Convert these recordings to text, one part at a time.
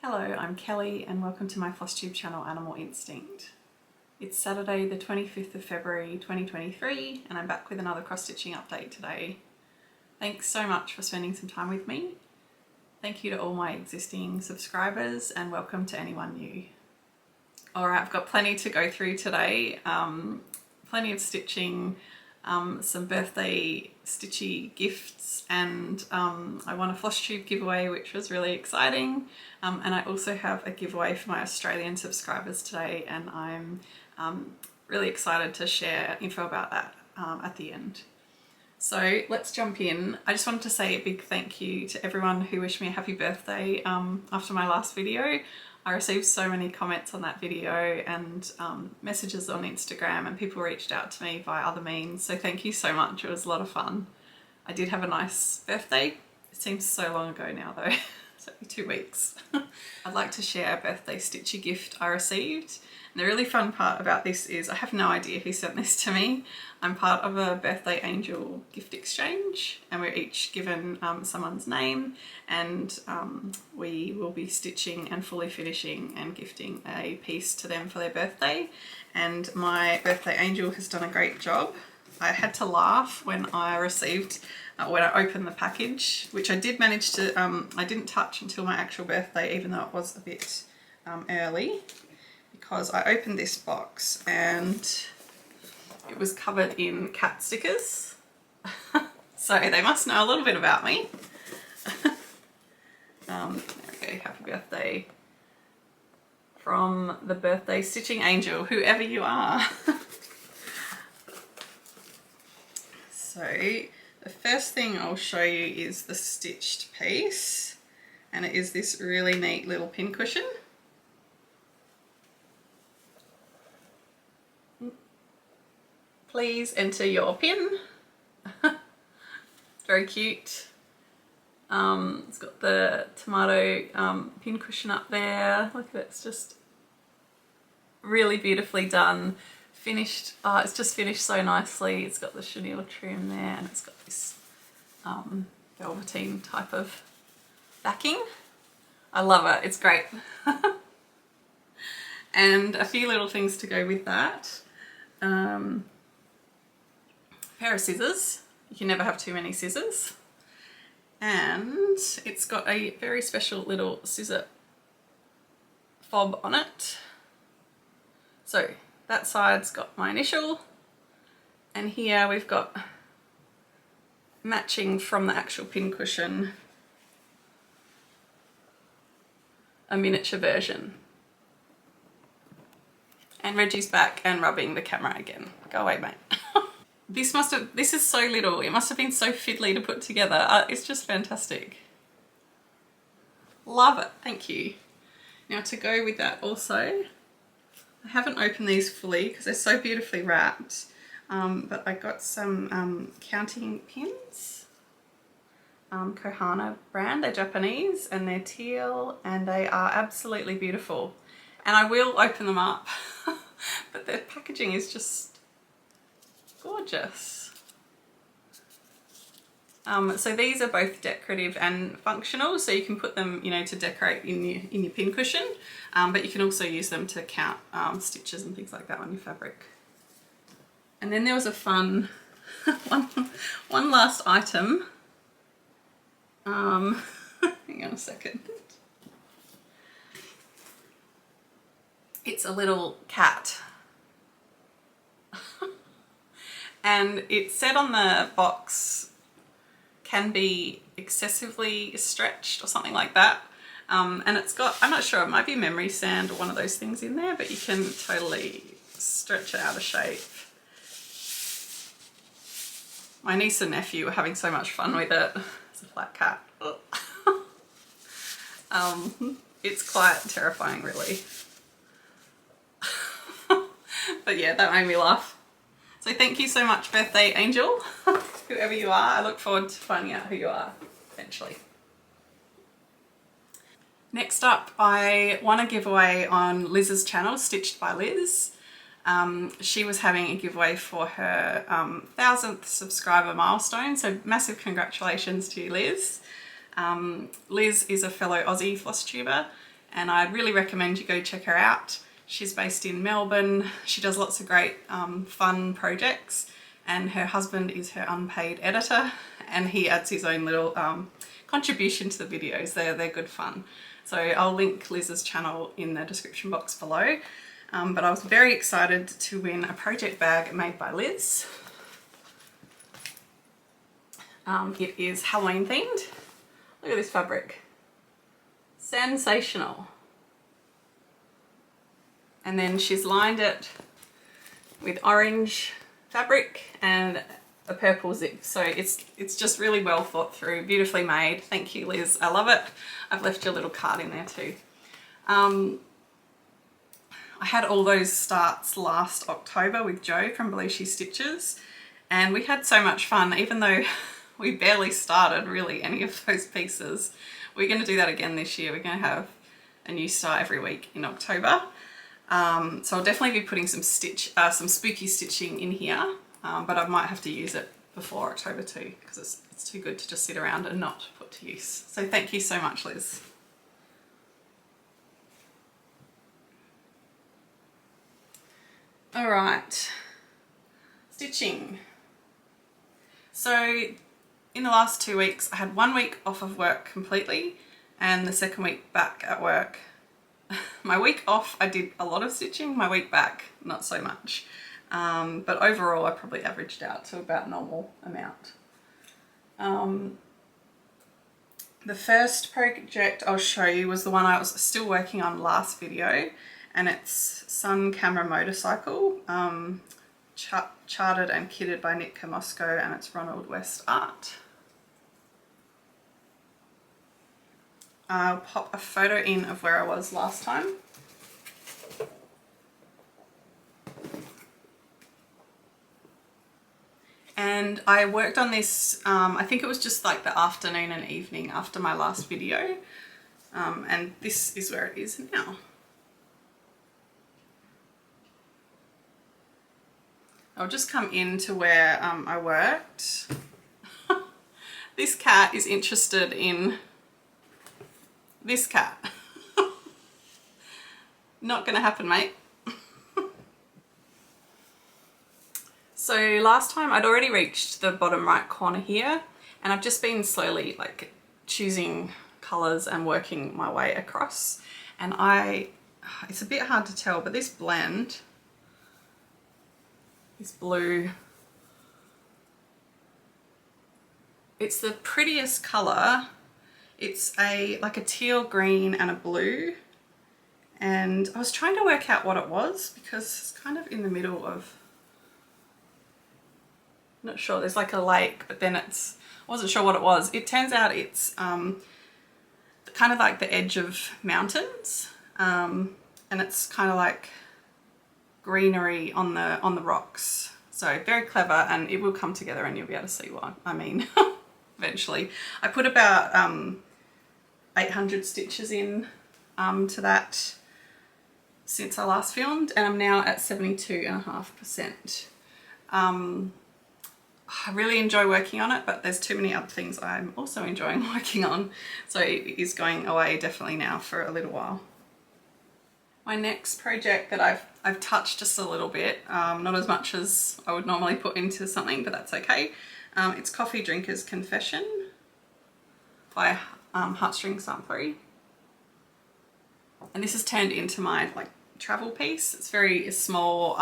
Hello, I'm Kelly and welcome to my Flosstube channel Animal Instinct. It's Saturday the 25th of February 2023 and I'm back with another cross-stitching update today. Thanks so much for spending some time with me. Thank you to all my existing subscribers and welcome to anyone new. Alright, I've got plenty to go through today, plenty of stitching, some birthday stitchy gifts, and I won a Flosstube giveaway, which was really exciting, and I also have a giveaway for my Australian subscribers today, and I'm really excited to share info about that at the end. So let's jump in. I just wanted to say a big thank you to everyone who wished me a happy birthday after my last video. I received so many comments on that video and messages on Instagram, and people reached out to me via other means, so thank you so much. It was a lot of fun. I did have a nice birthday. It seems so long ago now though. It's only 2 weeks. I'd like to share a birthday stitchy gift I received. And the really fun part about this is I have no idea who sent this to me. I'm part of a birthday angel gift exchange and we're each given someone's name, and we will be stitching and fully finishing and gifting a piece to them for their birthday. And my birthday angel has done a great job. I had to laugh when I received, when I opened the package, which I did manage to, I didn't touch until my actual birthday, even though it was a bit early, because I opened this box and it was covered in cat stickers. So they must know a little bit about me. There we go, happy birthday from the birthday stitching angel, whoever you are. So the first thing I'll show you is the stitched piece, and it is this really neat little pin cushion. Please enter your pin. Very cute. It's got the tomato pin cushion up there. Look at it, it's just really beautifully done. Finished, it's just finished so nicely. It's got the chenille trim there and it's got this velveteen type of backing. I love it, it's great. And a few little things to go with that. Pair of scissors. You can never have too many scissors. And it's got a very special little scissor fob on it. So that side's got my initial, and here we've got matching from the actual pin cushion a miniature version. And Reggie's back and rubbing the camera again. Go away, mate. This is so little. It must have been so fiddly to put together. It's just fantastic. Love it. Thank you. Now to go with that also, I haven't opened these fully because they're so beautifully wrapped, but I got some counting pins. Kohana brand, they're Japanese and they're teal and they are absolutely beautiful. And I will open them up, but their packaging is just gorgeous. So these are both decorative and functional, so you can put them, you know, to decorate in your pin cushion, but you can also use them to count stitches and things like that on your fabric. And then there was a fun one last item. Hang on a second. It's a little cat. And it said on the box, can be excessively stretched or something like that. And it's got, I'm not sure, it might be memory sand or one of those things in there, but you can totally stretch it out of shape. My niece and nephew were having so much fun with it. It's a flat cat. It's quite terrifying, really. But yeah, that made me laugh. So thank you so much, birthday angel, whoever you are. I look forward to finding out who you are eventually. Next up, I won a giveaway on Liz's channel, Stitched by Liz. She was having a giveaway for her 1000th subscriber milestone, so massive congratulations to you, Liz. Liz is a fellow Aussie floss tuber and I'd really recommend you go check her out. She's based in Melbourne. She does lots of great fun projects, and her husband is her unpaid editor, and he adds his own little contribution to the videos. They're good fun. So I'll link Liz's channel in the description box below. But I was very excited to win a project bag made by Liz. It is Halloween themed. Look at this fabric. Sensational. And then she's lined it with orange fabric and a purple zip. So it's just really well thought through, beautifully made. Thank you, Liz. I love it. I've left your little card in there too. I had all those starts last October with Jo from Blue She Stitches, and we had so much fun, even though we barely started really any of those pieces. We're going to do that again this year. We're going to have a new start every week in October. So I'll definitely be putting some spooky stitching in here, but I might have to use it before October too, because it's too good to just sit around and not put to use. So thank you so much, Liz. All right, stitching. So in the last 2 weeks, I had 1 week off of work completely, and the second week back at work. My week off, I did a lot of stitching. My week back, not so much. But overall, I probably averaged out to about normal amount. The first project I'll show you was the one I was still working on last video, and it's Sun Camera Motorcycle, charted and kitted by Nitka Moscow, and it's Ronald West art. I'll pop a photo in of where I was last time. And I worked on this, I think it was just like the afternoon and evening after my last video. And this is where it is now. I'll just come into where I worked. This cat is interested in this cat. Not gonna happen, mate. So last time I'd already reached the bottom right corner here, and I've just been slowly like choosing colours and working my way across. And it's a bit hard to tell, but this blend, this blue, it's the prettiest colour. It's like a teal green and a blue, and I was trying to work out what it was because it's kind of in the middle of, not sure, there's like a lake, but then I wasn't sure what it was. It turns out it's kind of like the edge of mountains, and it's kind of like greenery on the rocks. So very clever, and it will come together and you'll be able to see what I mean eventually. I put about 800 stitches in to that since I last filmed, and I'm now at 72.5%. I really enjoy working on it, but there's too many other things I'm also enjoying working on, so it is going away definitely now for a little while. My next project that I've touched just a little bit, not as much as I would normally put into something, but that's okay. It's Coffee Drinker's Confession by Heartstring Samplery, and this is turned into my like travel piece. It's very small.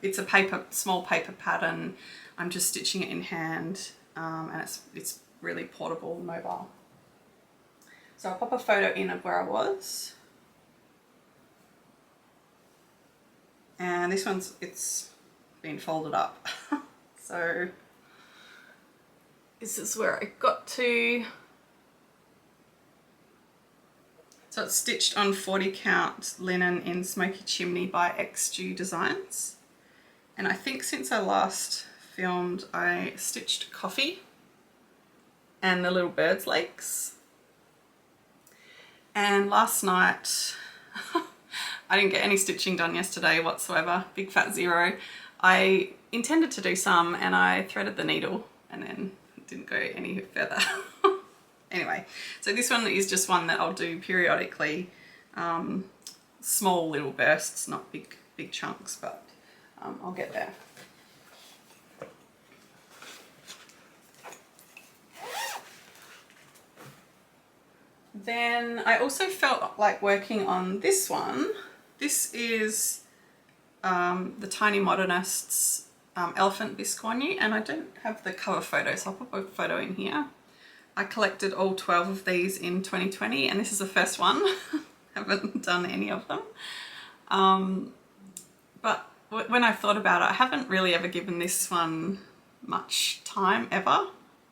It's a small paper pattern. I'm just stitching it in hand, and it's really portable, mobile. So I'll pop a photo in of where I was. And this it's been folded up. So this is where I got to. So it's stitched on 40 count linen in Smoky Chimney by XG Designs. And I think since I last filmed, I stitched Coffee and the little bird's legs. And last night, I didn't get any stitching done yesterday whatsoever, big fat zero. I intended to do some and I threaded the needle and then it didn't go any further. Anyway, so this one is just one that I'll do periodically small little bursts, not big chunks, but I'll get there. Then I also felt like working on this one. This is the Tiny Modernists Elephant Biscornu, and I don't have the cover photo, so I'll put a photo in here. I collected all 12 of these in 2020, and this is the first one. Haven't done any of them. But when I thought about it, I haven't really ever given this one much time ever.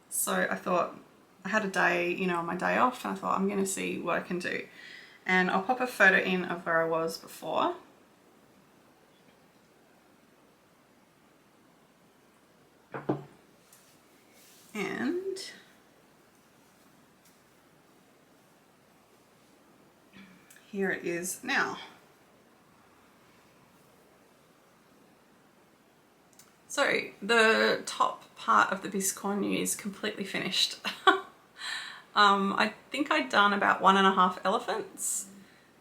So I thought, I had a day, you know, on my day off, and I thought I'm going to see what I can do. And I'll pop a photo in of where I was before. And here it is now. So the top part of the Biscornu is completely finished. I think I'd done about 1.5 elephants.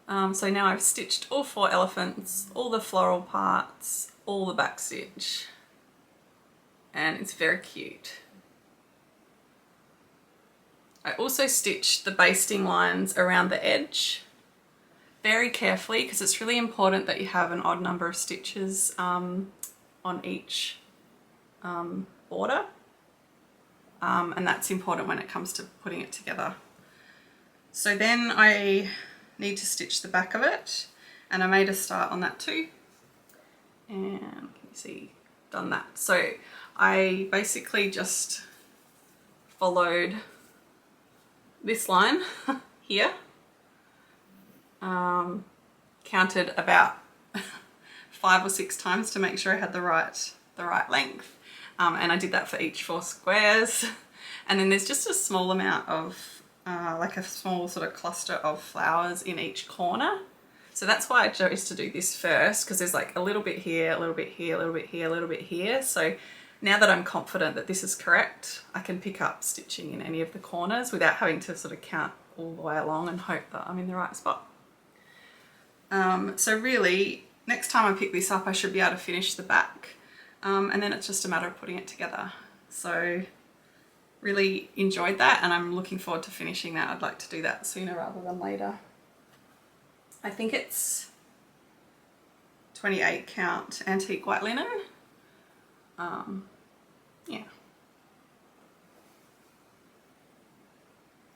So now I've stitched all 4 elephants, all the floral parts, all the back stitch, and it's very cute. I also stitched the basting lines around the edge very carefully, because it's really important that you have an odd number of stitches on each border, and that's important when it comes to putting it together. So then I need to stitch the back of it, and I made a start on that too, and can you see, done that. So I basically just followed this line here, counted about 5 or 6 times to make sure I had the right length, and I did that for each 4 squares. And then there's just a small amount of like a small sort of cluster of flowers in each corner, so that's why I chose to do this first, because there's like a little bit here, a little bit here, a little bit here, a little bit here. So now that I'm confident that this is correct, I can pick up stitching in any of the corners without having to sort of count all the way along and hope that I'm in the right spot. So really, next time I pick this up, I should be able to finish the back, and then it's just a matter of putting it together. So really enjoyed that, and I'm looking forward to finishing that. I'd like to do that sooner rather than later. I think it's 28 count antique white linen. Yeah.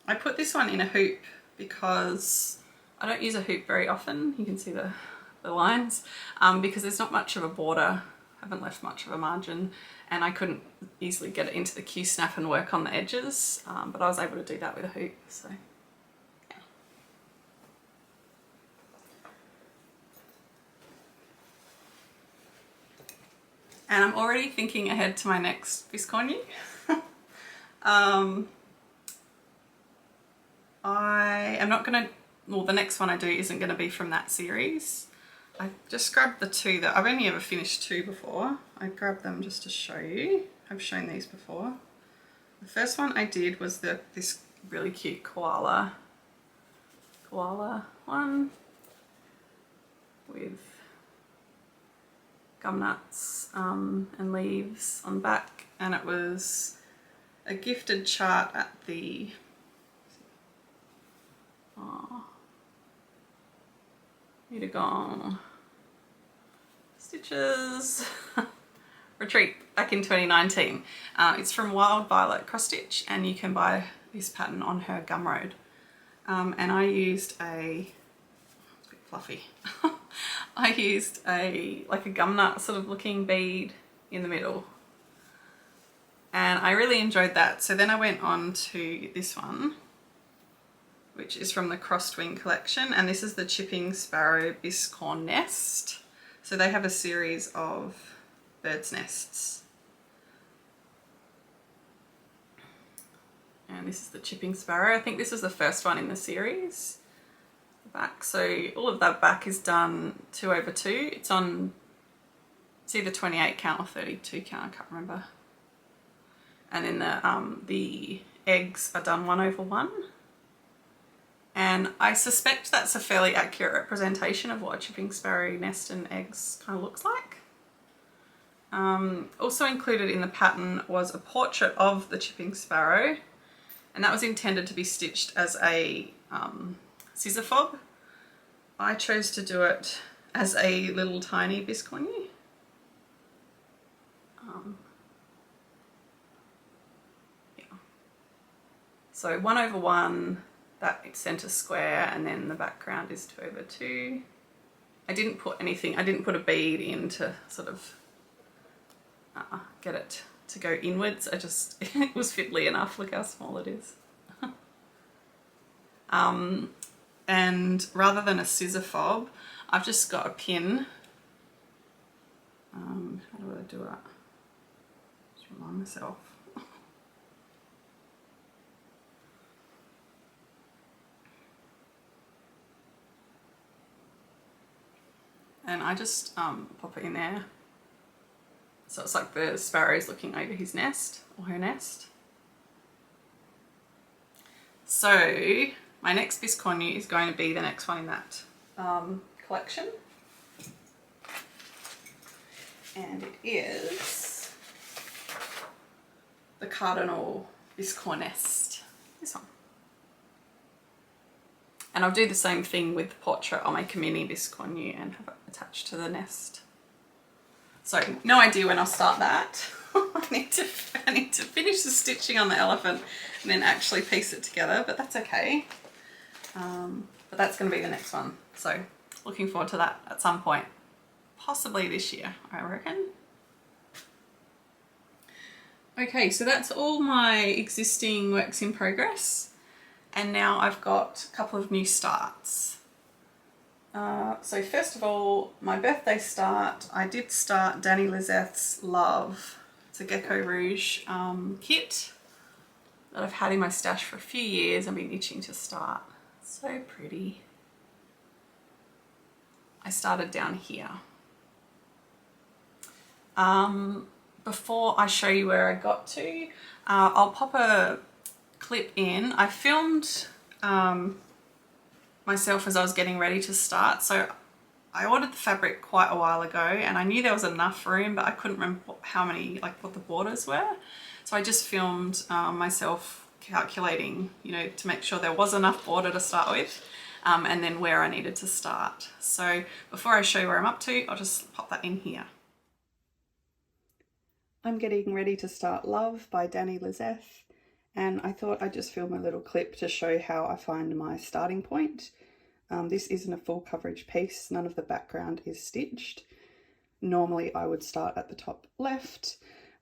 I put this one in a hoop because I don't use a hoop very often. You can see the lines, because there's not much of a border. I haven't left much of a margin, and I couldn't easily get it into the Q-snap and work on the edges, but I was able to do that with a hoop, so yeah. And I'm already thinking ahead to my next Biscornu. I am not going to, well, the next one I do isn't going to be from that series. I just grabbed the 2 that I've only ever finished 2 before. I grabbed them just to show you. I've shown these before. The first one I did was this really cute koala one with gum nuts and leaves on the back, and it was a gifted chart at the Needlework Stitches retreat back in 2019. It's from Wild Violet Cross Stitch, and you can buy this pattern on her Gumroad. And I used it's a bit fluffy. I used like a gum nut sort of looking bead in the middle, and I really enjoyed that. So then I went on to this one, which is from the Crossed Wing collection, and this is the Chipping Sparrow Biscorn Nest. So they have a series of birds' nests. And this is the Chipping Sparrow. I think this is the first one in the series. The back. So all of that back is done 2/2. It's either 28 count or 32 count, I can't remember. And then the eggs are done 1/1. And I suspect that's a fairly accurate representation of what a chipping sparrow nest and eggs kind of looks like. Also included in the pattern was a portrait of the chipping sparrow, and that was intended to be stitched as a scissor fob. I chose to do it as a little tiny Biscornu. Yeah. So 1/1, that centre square, and then the background is 2/2. I didn't put anything, I didn't put a bead in to sort of get it to go inwards. I just, it was fiddly enough, look how small it is. And rather than a scissor fob, I've just got a pin. How do I do it? Just remind myself. And I just pop it in there. So it's like the sparrow's looking over his nest or her nest. So my next Biscornu is going to be the next one in that collection. And it is the Cardinal Biscornest, this one. And I'll do the same thing with the portrait. I'll make a mini Biscornu and have it attached to the nest. So no idea when I'll start that. I need to finish the stitching on the elephant and then actually piece it together, but that's okay. But that's going to be the next one. So looking forward to that at some point, possibly this year, I reckon. Okay, so that's all my existing works in progress. And now I've got a couple of new starts. So first of all, my birthday start, I did start Dany Lizeth's Love. It's a Gecko Rouge kit that I've had in my stash for a few years. I've been itching to start. So pretty. I started down here. Before I show you where I got to, I'll pop a clip in. I filmed myself as I was getting ready to start. So I ordered the fabric quite a while ago and I knew there was enough room, but I couldn't remember how many, like what the borders were. So I just filmed myself calculating, you know, to make sure there was enough border to start with, and then where I needed to start. So before I show you where I'm up to, I'll just pop that in here. I'm getting ready to start Love by Dany Lizeth, and I thought I'd just film a little clip to show how I find my starting point. This isn't a full coverage piece, none of the background is stitched. Normally I would start at the top left,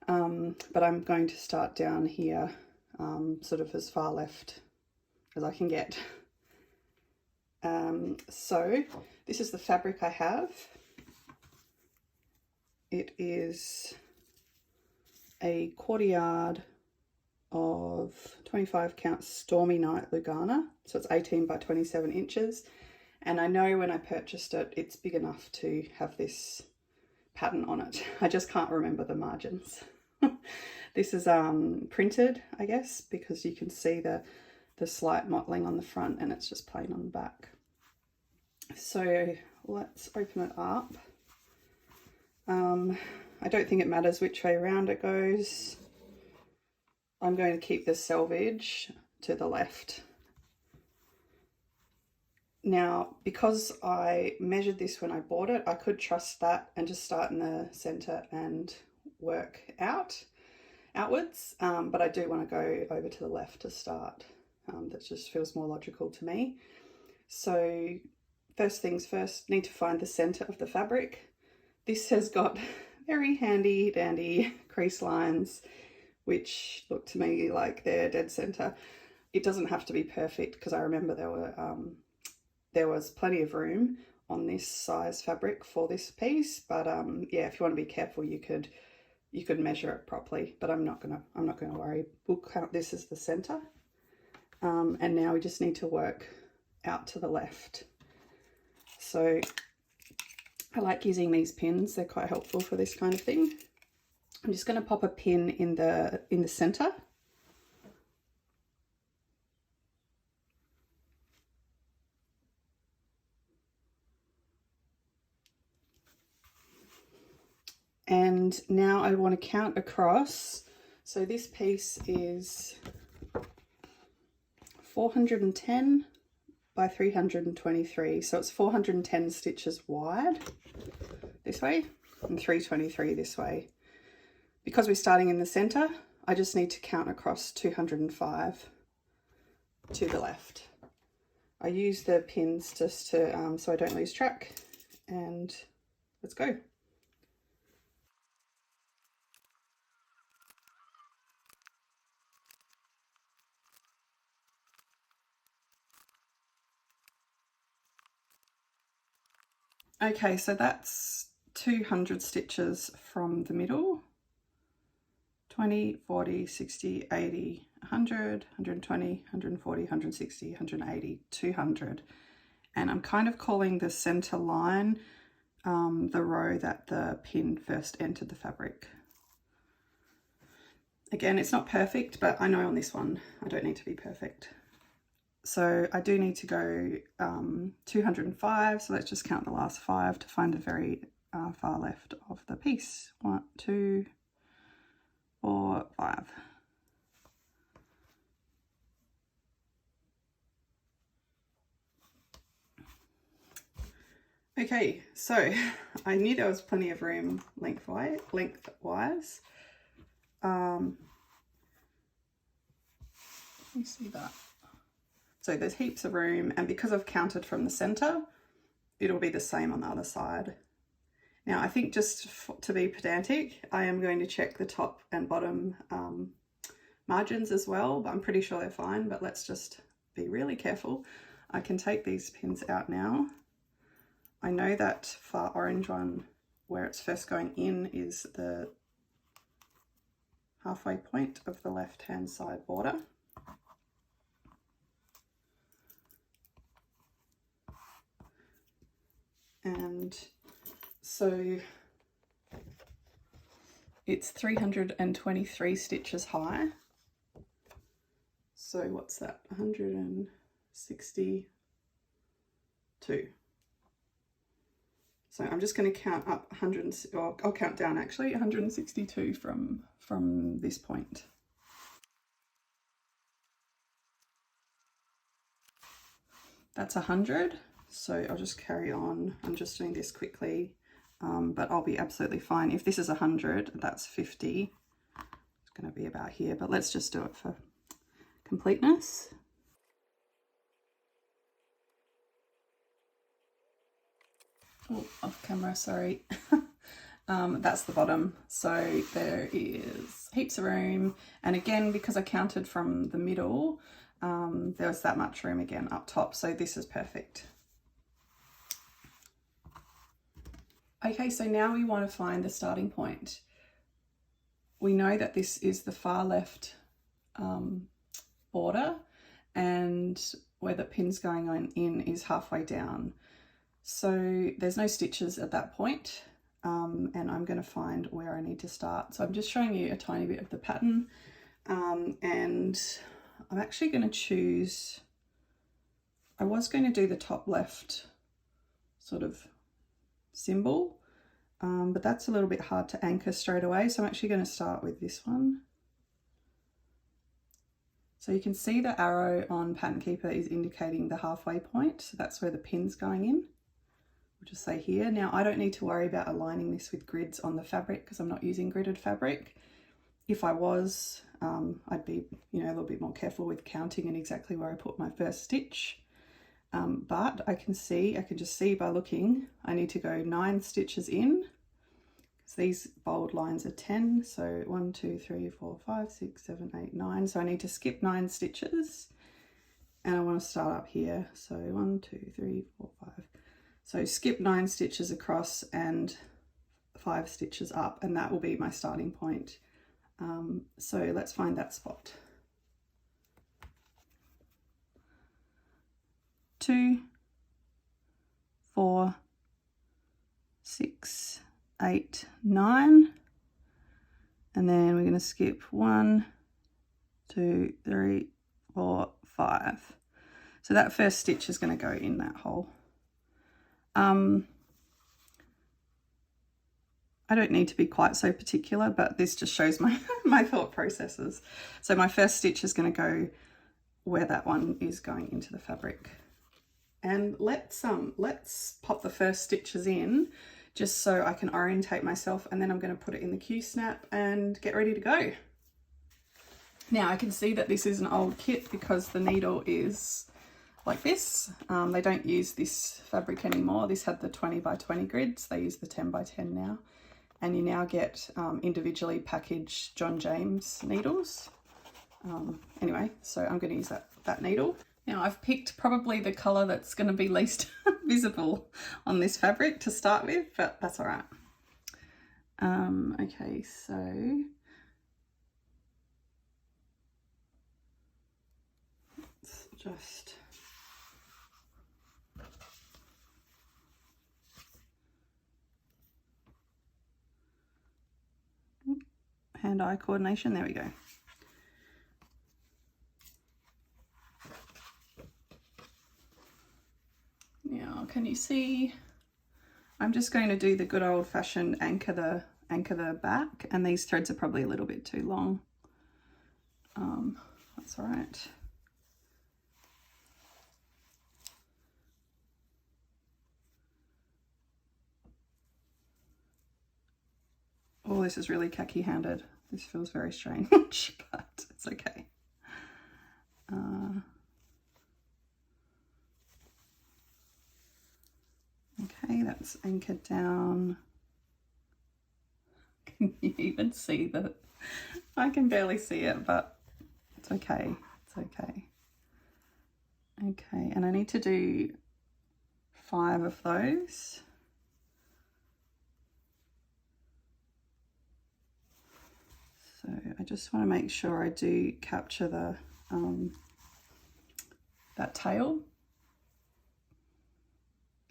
but I'm going to start down here, sort of as far left as I can get. So this is the fabric I have. It is a 1/4 yard of 25 count Stormy Night Lugana, so it's 18 by 27 inches, and I know when I purchased it it's big enough to have this pattern on it. I just can't remember the margins. This is printed, I guess, because you can see the slight mottling on the front and it's just plain on the back. So let's open it up. I don't think it matters which way around it goes. I'm going to keep the selvage to the left. Now, because I measured this when I bought it, I could trust that and just start in the center and work outwards, but I do want to go over to the left to start. That just feels more logical to me. So first things first, need to find the center of the fabric. This has got very handy dandy crease lines, which look to me like they're dead center. It doesn't have to be perfect because I remember there was plenty of room on this size fabric for this piece, but yeah, if you want to be careful, you could measure it properly, but I'm not gonna worry. We'll count this as the center, and now we just need to work out to the left. So I like using these pins, they're quite helpful for this kind of thing. I'm just going to pop a pin in the center. And now I want to count across. So this piece is 410 by 323. So it's 410 stitches wide this way and 323 this way. Because we're starting in the center, I just need to count across 205 to the left. I use the pins just to so I don't lose track, and let's go. Okay, so that's 200 stitches from the middle. 20, 40, 60, 80, 100, 120, 140, 160, 180, 200. And I'm kind of calling the center line the row that the pin first entered the fabric. Again, it's not perfect, but I know on this one I don't need to be perfect. So I do need to go 205, so let's just count the last 5 to find the very far left of the piece. 1, 2, 4, 5. Okay, so I knew there was plenty of room lengthwise. Let me see that. So there's heaps of room, and because I've counted from the center, it'll be the same on the other side. Now I think just to be pedantic, I am going to check the top and bottom margins as well, but I'm pretty sure they're fine, but let's just be really careful. I can take these pins out now. I know that far orange one where it's first going in is the halfway point of the left hand side border. And so it's 323 stitches high. So what's that? 162. So I'm just going to count up 100, or I'll count down actually, 162 from this point. That's 100. So I'll just carry on. I'm just doing this quickly, but I'll be absolutely fine. If this is 100, that's 50. It's going to be about here, but let's just do it for completeness. Oh, off camera, sorry. That's the bottom. So there is heaps of room. And again, because I counted from the middle, there was that much room again up top. So this is perfect. Okay, so now we want to find the starting point. We know that this is the far left border, and where the pin's going on in is halfway down. So there's no stitches at that point, and I'm going to find where I need to start. So I'm just showing you a tiny bit of the pattern, and I'm actually going to choose, I was going to do the top left sort of symbol, but that's a little bit hard to anchor straight away, so I'm actually going to start with this one. So you can see the arrow on Pattern Keeper is indicating the halfway point, so that's where the pin's going in. We'll just say here. Now I don't need to worry about aligning this with grids on the fabric because I'm not using gridded fabric. If I was, I'd be, you know, a little bit more careful with counting and exactly where I put my first stitch. But I can just see by looking, I need to go 9 stitches in, because these bold lines are 10. So 1, 2, 3, 4, 5, 6, 7, 8, 9. So I need to skip 9 stitches, and I want to start up here. So 1, 2, 3, 4, 5. So skip 9 stitches across and 5 stitches up, and that will be my starting point. So let's find that spot. 2, 4, 6, 8, 9, and then we're going to skip 1, 2, 3, 4, 5. So that first stitch is going to go in that hole. I don't need to be quite so particular, but this just shows my, my thought processes. So my first stitch is going to go where that one is going into the fabric. And let's pop the first stitches in just so I can orientate myself, and then I'm going to put it in the Q-snap and get ready to go. Now I can see that this is an old kit because the needle is like this. They don't use this fabric anymore. This had the 20 by 20 grids. They use the 10 by 10 now. And you now get individually packaged John James needles. Anyway, so I'm going to use that needle. Now I've picked probably the colour that's going to be least visible on this fabric to start with, but that's all right. Okay, so let's just hand-eye coordination, there we go. Now, can you see? I'm just going to do the good old-fashioned anchor the back, and these threads are probably a little bit too long. That's all right. Oh, this is really khaki-handed. This feels very strange, but it's okay. Okay, that's anchored down. Can you even see that? I can barely see it, but it's okay. It's okay. Okay, and I need to do 5 of those. So I just want to make sure I do capture the that tail.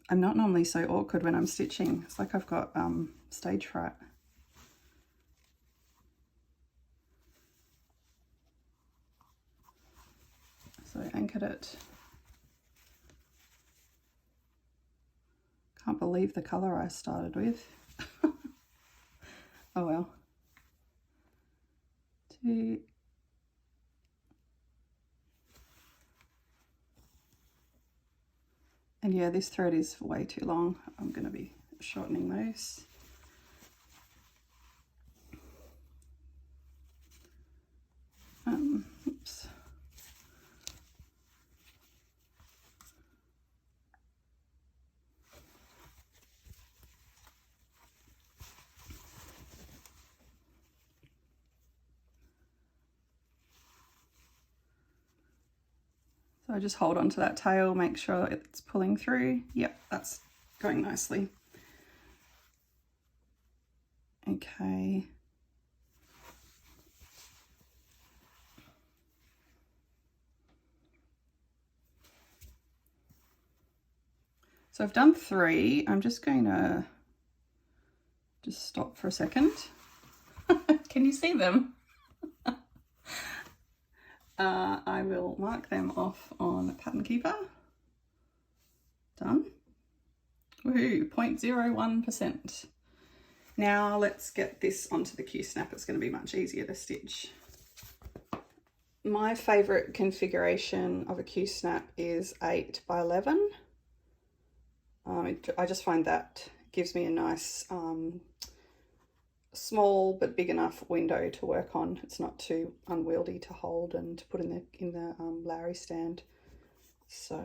I'm not normally so awkward when I'm stitching. It's like I've got stage fright. So I anchored it. Can't believe the colour I started with. Oh well. 2. And yeah, this thread is way too long. I'm going to be shortening those. Oops. So I just hold on to that tail, make sure it's pulling through. Yep, that's going nicely. Okay. So I've done 3. I'm just going to just stop for a second. Can you see them? I will mark them off on Pattern Keeper. Done. Woohoo, 0.01%. Now let's get this onto the Q-snap. It's going to be much easier to stitch. My favourite configuration of a Q-snap is 8 by 11. I just find that gives me a nice small but big enough window to work on. It's not too unwieldy to hold and to put in the Lowry stand. So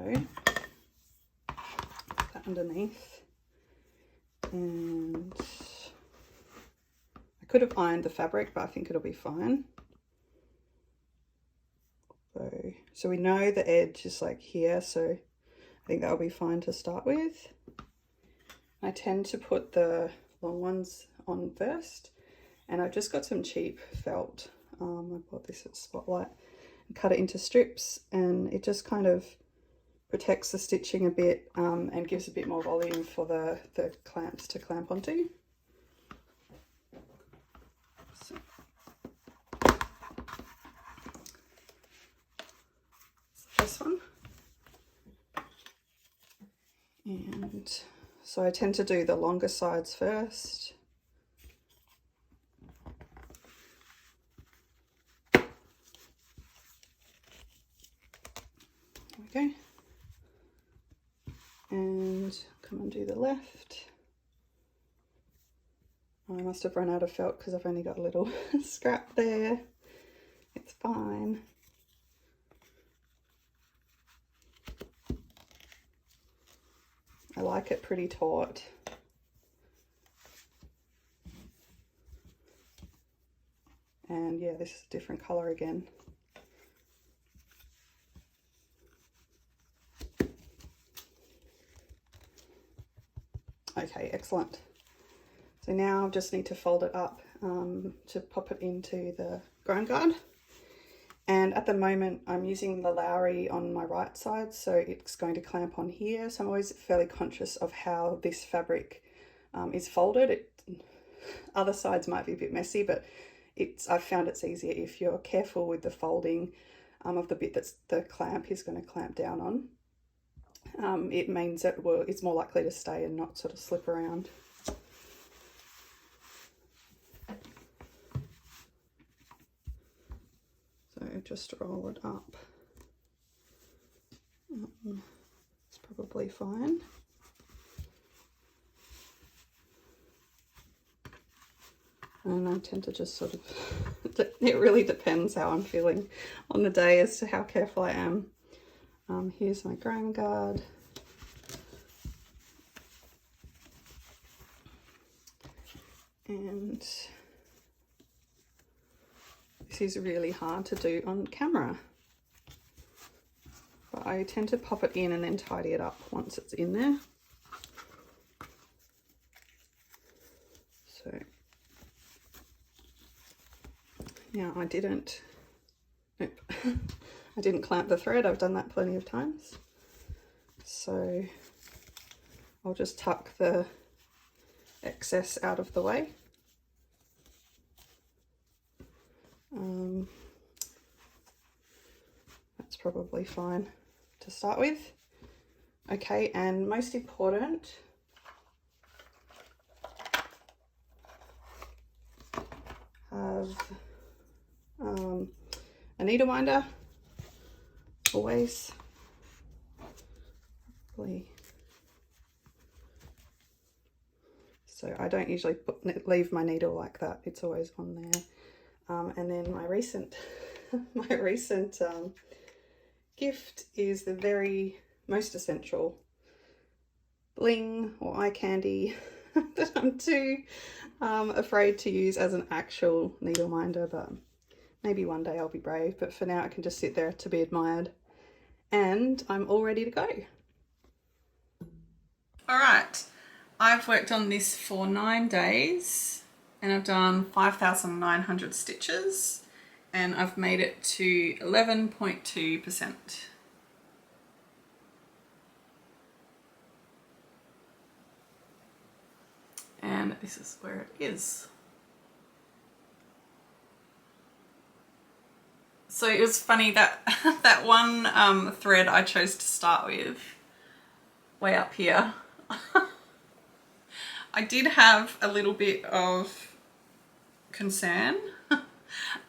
put that underneath, and I could have ironed the fabric, but I think it'll be fine. So we know the edge is like here, so I think that'll be fine to start with. I tend to put the long ones on first, and I've just got some cheap felt. I bought this at Spotlight and cut it into strips, and it just kind of protects the stitching a bit and gives a bit more volume for the clamps to clamp onto. So, this one. And so I tend to do the longer sides first. we go. And come and do the left. I must have run out of felt because I've only got a little scrap there. It's fine. I like it pretty taut. And yeah, this is a different colour again. Okay, excellent. So now I just need to fold it up to pop it into the grind guard. And at the moment I'm using the Lowry on my right side, so it's going to clamp on here. So I'm always fairly conscious of how this fabric is folded. Other sides might be a bit messy, but I've found it's easier if you're careful with the folding of the bit that's the clamp is going to clamp down on. It means that it's more likely to stay and not sort of slip around. So just roll it up. It's probably fine. And I tend to just sort of, it really depends how I'm feeling on the day as to how careful I am. Here's my grind guard. And this is really hard to do on camera. But I tend to pop it in and then tidy it up once it's in there. So now I didn't clamp the thread. I've done that plenty of times. So I'll just tuck the excess out of the way. That's probably fine to start with. Okay, and most important, have a needle minder, always. Probably. So I don't usually leave my needle like that. It's always on there. And then my recent gift is the very most essential bling or eye candy that I'm too afraid to use as an actual needle minder, but maybe one day I'll be brave. But for now, it can just sit there to be admired. And I'm all ready to go. All right, I've worked on this for 9 days and I've done 5,900 stitches and I've made it to 11.2%. And this is where it is. So it was funny that that one thread I chose to start with, way up here, I did have a little bit of concern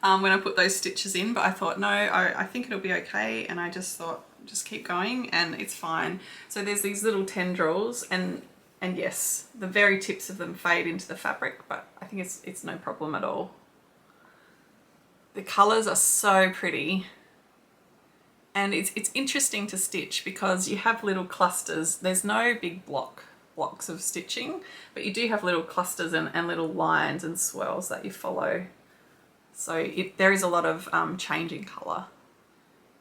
when I put those stitches in, but I thought, no, I think it'll be okay. And I just thought, just keep going and it's fine. So there's these little tendrils and yes, the very tips of them fade into the fabric, but I think it's no problem at all. The colours are so pretty. And it's interesting to stitch because you have little clusters. There's no big blocks of stitching, but you do have little clusters and little lines and swirls that you follow. So there is a lot of change in colour.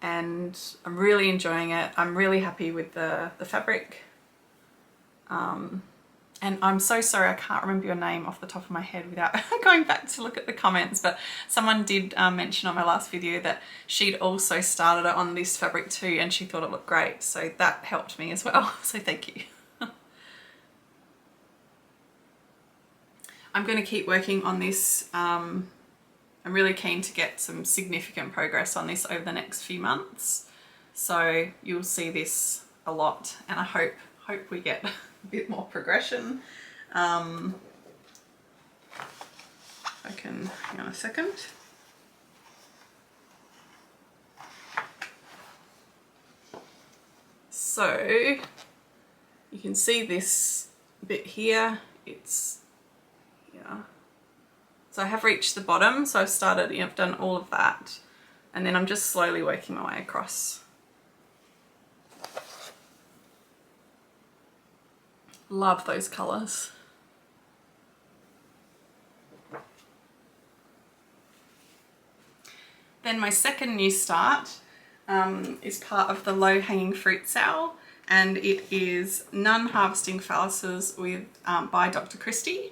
And I'm really enjoying it. I'm really happy with the fabric. And I'm so sorry I can't remember your name off the top of my head without going back to look at the comments, but someone did mention on my last video that she'd also started it on this fabric too and she thought it looked great, so that helped me as well, so thank you. I'm going to keep working on this. I'm really keen to get some significant progress on this over the next few months, so you'll see this a lot and I hope we get a bit more progression. I can, hang on a second. So you can see this bit here, it's, yeah. So I have reached the bottom, so I've started, I've done all of that, and then I'm just slowly working my way across. Love those colours. Then my second new start is part of the low hanging fruit sale, and it is Nun Harvesting Phalluses with by Dr. Kristi.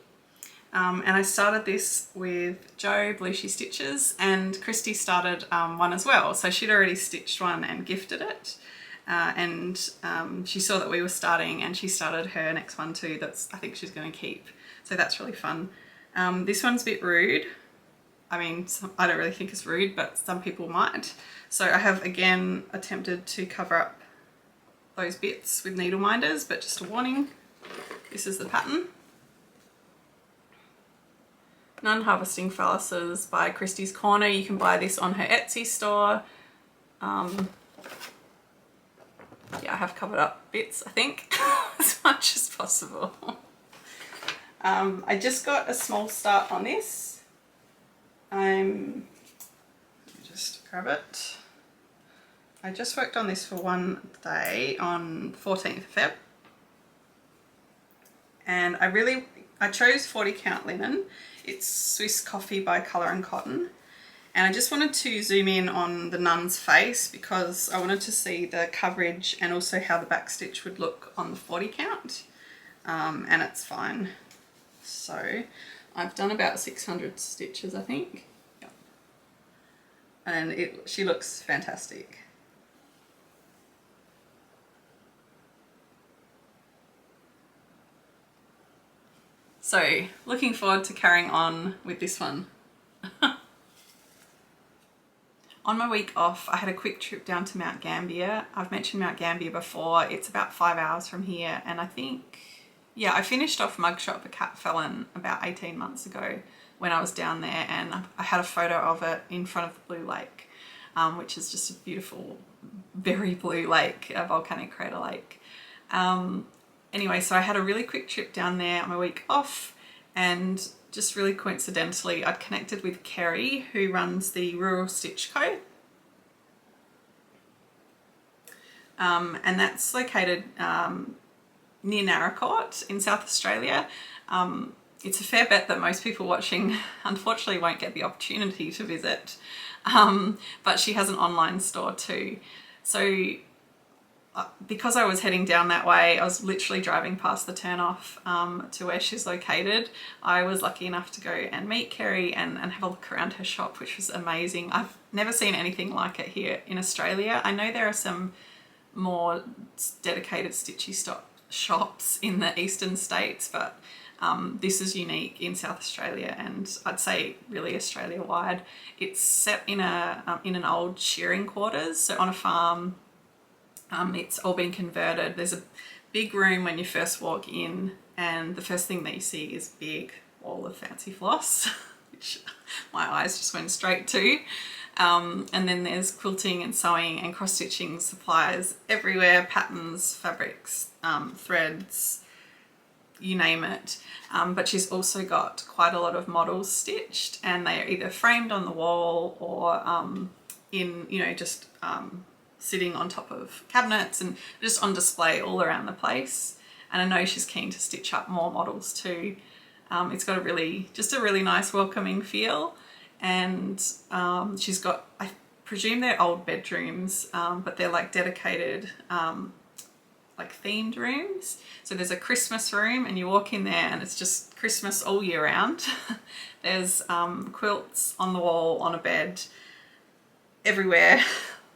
And I started this with Jo Blueshy Stitches, and Kristi started one as well. So she'd already stitched one and gifted it. She saw that we were starting, and she started her next one too. That's, I think she's going to keep. So that's really fun. This one's a bit rude. I mean, I don't really think it's rude, but some people might. So I have again attempted to cover up those bits with needle minders, but just a warning, this is the pattern. Nun Harvesting Phalluses by Kristi's Corner. You can buy this on her Etsy store. Yeah, I have covered up bits, I think, as much as possible. I just got a small start on this. Let me just grab it. I just worked on this for one day on 14th of Feb. And I chose 40 count linen. It's Swiss Coffee by Colour and Cotton. And I just wanted to zoom in on the nun's face because I wanted to see the coverage and also how the back stitch would look on the 40 count. And it's fine. So I've done about 600 stitches, I think. Yep. And she looks fantastic. So looking forward to carrying on with this one. On my week off, I had a quick trip down to Mount Gambier. I've mentioned Mount Gambier before. It's about 5 hours from here, and I think, yeah, I finished off Mugshot for Cat Felon about 18 months ago when I was down there, and I had a photo of it in front of the Blue Lake, which is just a beautiful, very blue lake, a volcanic crater lake. Anyway, so I had a really quick trip down there on my week off, and just really coincidentally, I'd connected with Kerry, who runs the Rural Stitch Co. And that's located near Narracourt in South Australia. It's a fair bet that most people watching unfortunately won't get the opportunity to visit, but she has an online store too. So because I was heading down that way, I was literally driving past the turnoff to where she's located. I was lucky enough to go and meet Kerry and have a look around her shop, which was amazing. I've never seen anything like it here in Australia. I know there are some more dedicated stitchy shops in the eastern states, but this is unique in South Australia, and I'd say really Australia wide. It's set in an old shearing quarters, so on a farm. It's all been converted. There's a big room when you first walk in, and the first thing that you see is a big wall of fancy floss, which my eyes just went straight to. And then there's quilting and sewing and cross-stitching supplies everywhere, patterns, fabrics, threads, you name it. But she's also got quite a lot of models stitched, and they are either framed on the wall or in, just sitting on top of cabinets and just on display all around the place. And I know she's keen to stitch up more models too. It's got just a really nice welcoming feel, and she's got, I presume they're old bedrooms, but they're like dedicated like themed rooms. So there's a Christmas room, and you walk in there and it's just Christmas all year round. There's quilts on the wall, on a bed, everywhere.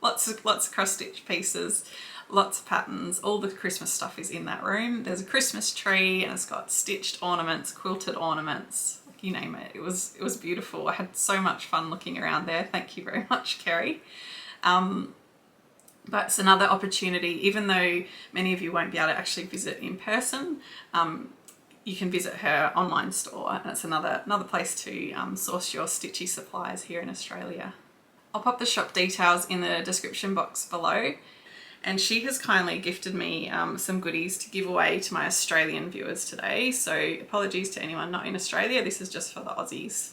Lots of cross-stitch pieces, lots of patterns. All the Christmas stuff is in that room. There's a Christmas tree, and it's got stitched ornaments, quilted ornaments, like you name it. It was beautiful. I had so much fun looking around there. Thank you very much, Kerry. But it's another opportunity, even though many of you won't be able to actually visit in person, you can visit her online store, and it's another place to source your stitchy supplies here in Australia. I'll pop the shop details in the description box below. and she has kindly gifted me some goodies to give away to my Australian viewers today. So apologies to anyone not in Australia, this is just for the Aussies.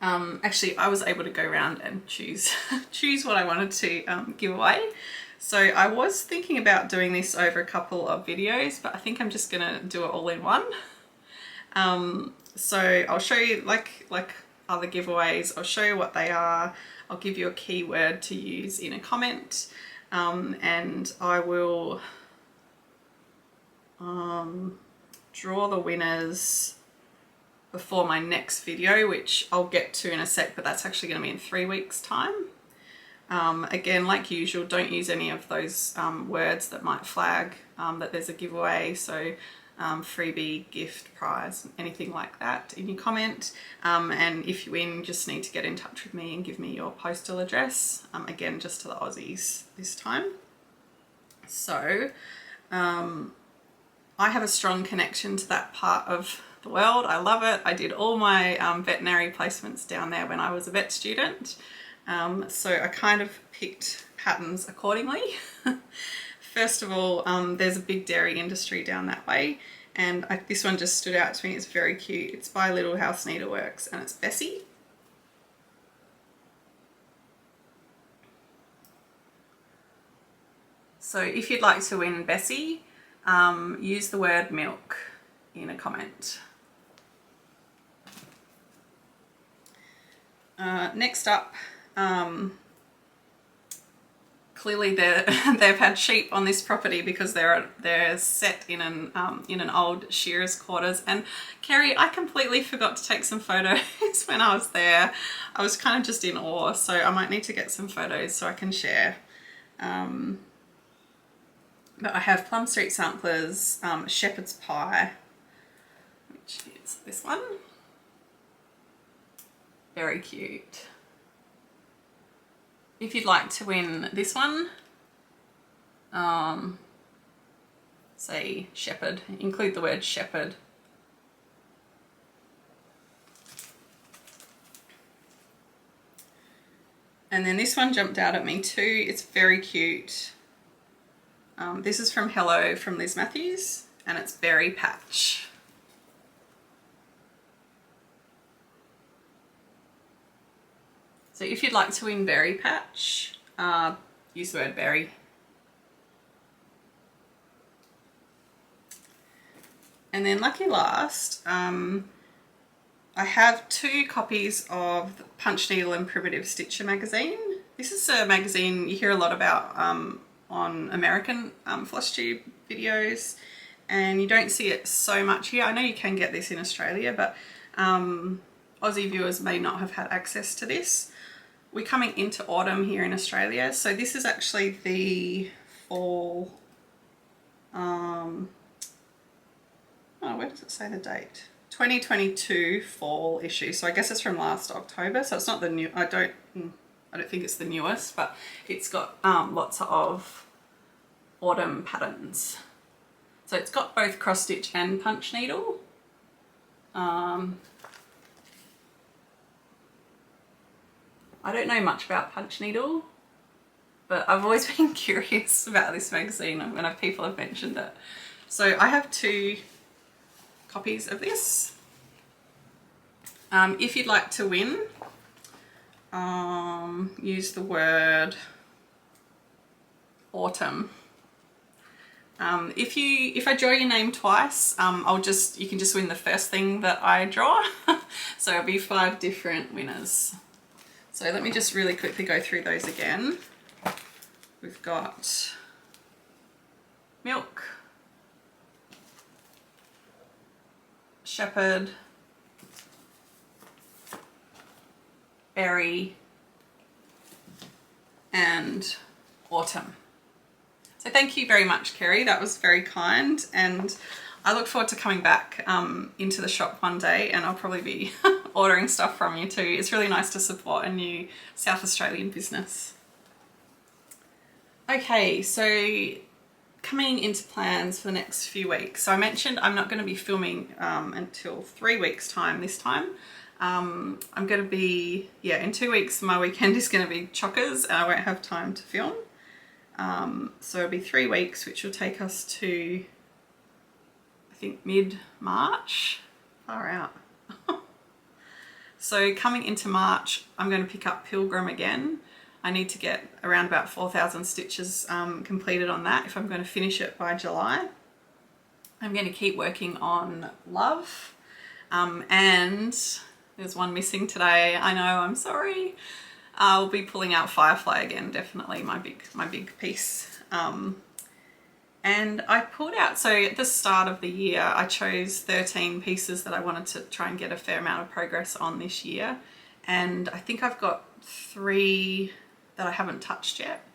Actually, I was able to go around and choose what I wanted to give away. So I was thinking about doing this over a couple of videos, but I think I'm just gonna do it all in one. So I'll show you like other giveaways, I'll show you what they are, I'll give you a keyword to use in a comment, and I will draw the winners before my next video, which I'll get to in a sec, but that's actually going to be in 3 weeks time. Again, like usual, don't use any of those words that might flag that there's a giveaway. So freebie, gift, prize, anything like that in your comment. And if you win, just need to get in touch with me and give me your postal address. Again, just to the Aussies this time. So I have a strong connection to that part of the world. I love it. I did all my veterinary placements down there when I was a vet student. So I kind of picked patterns accordingly. First of all, there's a big dairy industry down that way, and this one just stood out to me. It's very cute. It's by Little House Needleworks, and it's Bessie. So if you'd like to win Bessie, use the word milk in a comment. Next up, clearly they've had sheep on this property because they're set in an old shearer's quarters. And Kerry, I completely forgot to take some photos when I was there. I was kind of just in awe, so I might need to get some photos so I can share. But I have Plum Street Samplers, Shepherd's Pie, which is this one. Very cute. If you'd like to win this one, say shepherd, include the word shepherd. And then this one jumped out at me too. It's very cute. This is from Hello from Liz Matthews, and it's Berry Patch. So if you'd like to win Berry Patch, use the word berry. And then lucky last, I have 2 copies of the Punch Needle and Primitive Stitcher magazine. This is a magazine you hear a lot about on American Flosstube videos, and you don't see it so much here. I know you can get this in Australia, but Aussie viewers may not have had access to this. We're coming into autumn here in Australia, so this is actually the fall, oh, where does it say the date? 2022 fall issue, so I guess it's from last October, so it's not the new, I don't think it's the newest, but it's got lots of autumn patterns. So it's got both cross stitch and punch needle. I don't know much about punch needle, but I've always been curious about this magazine when people have mentioned it. So I have 2 copies of this. If you'd like to win, use the word autumn. If I draw your name twice, you can just win the first thing that I draw. So it'll be 5 different winners. So let me just really quickly go through those again. We've got milk, shepherd, berry, and autumn. So thank you very much, Kerry. That was very kind, and I look forward to coming back into the shop one day, and I'll probably be ordering stuff from you too. It's really nice to support a new South Australian business. Okay, so coming into plans for the next few weeks. So I mentioned I'm not going to be filming until 3 weeks time this time. I'm going to be, in 2 weeks my weekend is going to be chockers and I won't have time to film. So it'll be 3 weeks, which will take us to, I think, mid-March. Far out. So coming into March, I'm going to pick up Pilgrim again. I need to get around about 4,000 stitches completed on that if I'm going to finish it by July. I'm going to keep working on Love, and there's one missing today. I know, I'm sorry. I'll be pulling out Firefly again, definitely my big piece. And I pulled out, so at the start of the year, I chose 13 pieces that I wanted to try and get a fair amount of progress on this year. And I think I've got 3 that I haven't touched yet.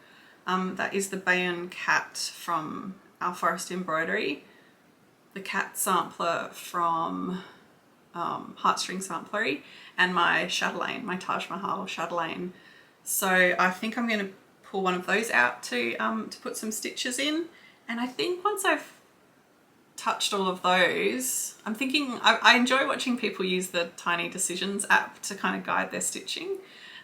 That is the Bayern Cat from Our Forest Embroidery, the Cat Sampler from Heartstring Samplery, and my chatelaine, my Taj Mahal chatelaine. So I think I'm going to pull one of those out to put some stitches in. And I think once I've touched all of those, I'm thinking I enjoy watching people use the Tiny Decisions app to kind of guide their stitching.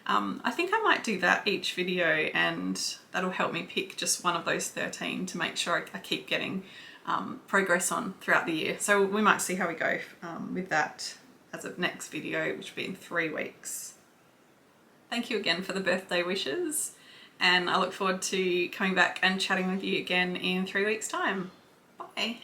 I think I might do that each video, and that'll help me pick just one of those 13 to make sure I keep getting progress on throughout the year. So we might see how we go with that as of next video, which will be in 3 weeks. Thank you again for the birthday wishes, and I look forward to coming back and chatting with you again in 3 weeks' time. Bye.